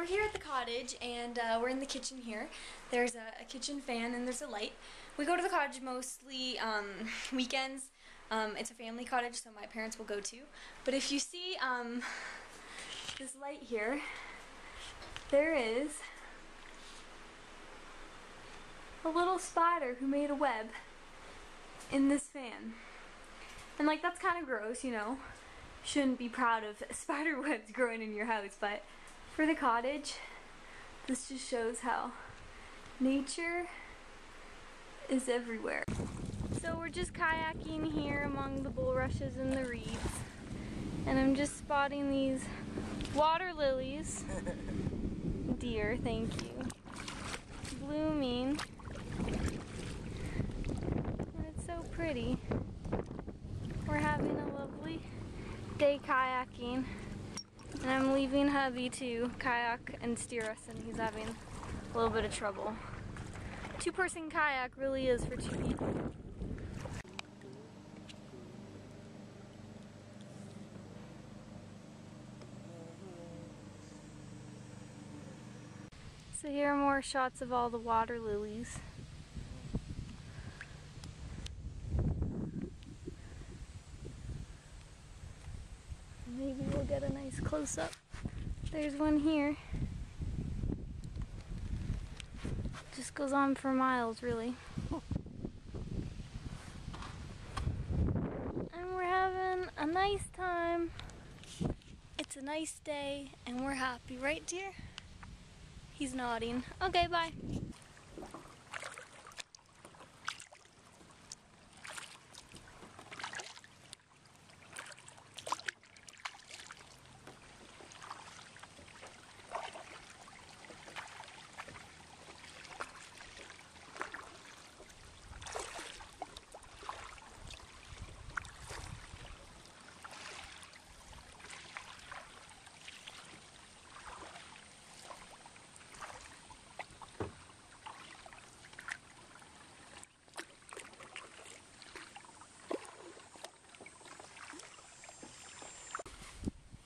here at the cottage, and we're in the kitchen here. There's a kitchen fan and there's a light. We go to the cottage mostly weekends. It's a family cottage, so my parents will go too. But if you see this light here, there is a little spider who made a web in this fan. And like, that's kind of gross, you know. Shouldn't be proud of spider webs growing in your house, but for the cottage, this just shows how nature is everywhere. So we're just kayaking here among the bulrushes and the reeds, and I'm just spotting these water lilies. Dear, thank you. Blooming. And it's so pretty. We're having a lovely day kayaking, and I'm leaving hubby to kayak and steer us, and he's having a little bit of trouble. Two-person kayak really is for two people. So here are more shots of all the water lilies. Maybe we'll get a nice close-up. There's one here. Just goes on for miles, really. And we're having a nice time. It's a nice day, and we're happy, right, dear? He's nodding. Okay, bye.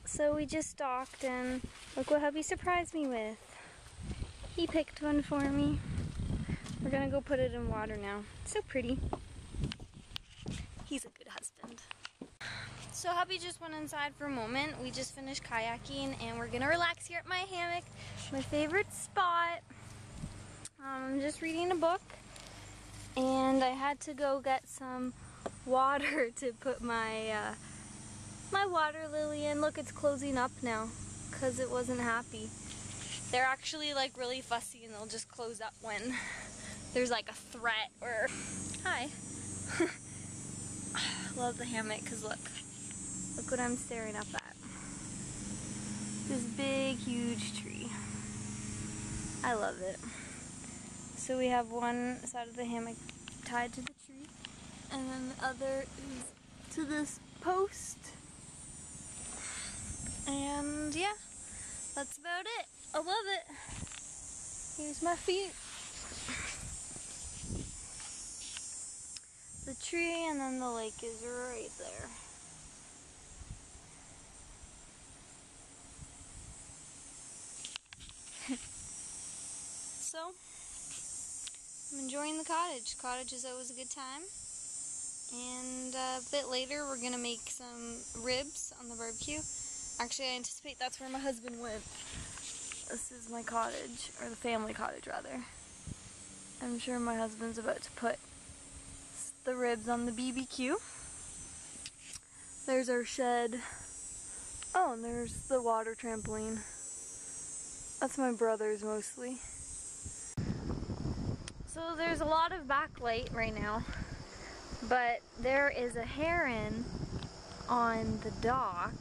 So we just stalked, and look what hubby surprised me with. He picked one for me. We're gonna go put it in water now. So pretty. He's a good husband. So hubby just went inside for a moment. We just finished kayaking, and we're gonna relax here at my hammock, my favorite spot. I'm just reading a book, and I had to go get some water to put my my water lily in. Look, it's closing up now because it wasn't happy. They're actually like really fussy, and they'll just close up when there's like a threat or... Hi. Love the hammock because look what I'm staring up at. This big, huge tree. I love it. So we have one side of the hammock tied to the tree, and then the other is to this post. And yeah, that's about it. I love it. Here's my feet. The tree, and then the lake is right there. So, I'm enjoying the cottage. Cottage is always a good time. And a bit later, we're gonna make some ribs on the barbecue. Actually, I anticipate that's where my husband went. This is my cottage, or the family cottage rather. I'm sure my husband's about to put the ribs on the BBQ. There's our shed. Oh, and there's the water trampoline. That's my brother's mostly. So there's a lot of backlight right now, but there is a heron on the dock.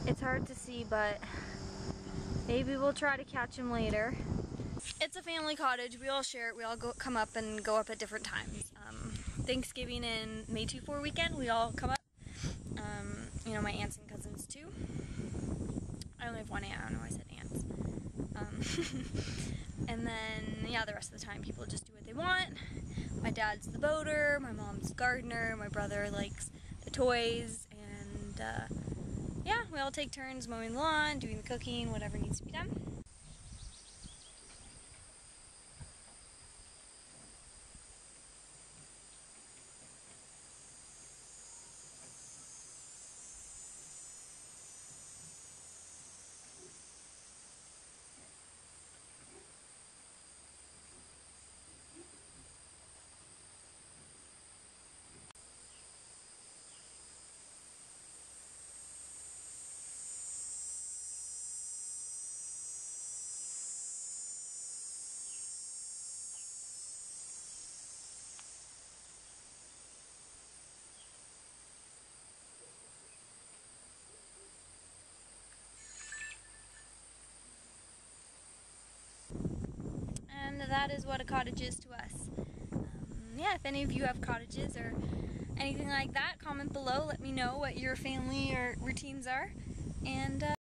It's hard to see, but maybe we'll try to catch him later. It's a family cottage. We all share it. We all come up and go up at different times. Thanksgiving and May 2-4 weekend, we all come up. You know, my aunts and cousins too. I only have one aunt. I don't know why I said aunts. And then, yeah, the rest of the time people just do what they want. My dad's the boater, my mom's the gardener, my brother likes the toys, and yeah, we all take turns mowing the lawn, doing the cooking, whatever needs to be done. And that is what a cottage is to us. Yeah, if any of you have cottages or anything like that, comment below. Let me know what your family or routines are. And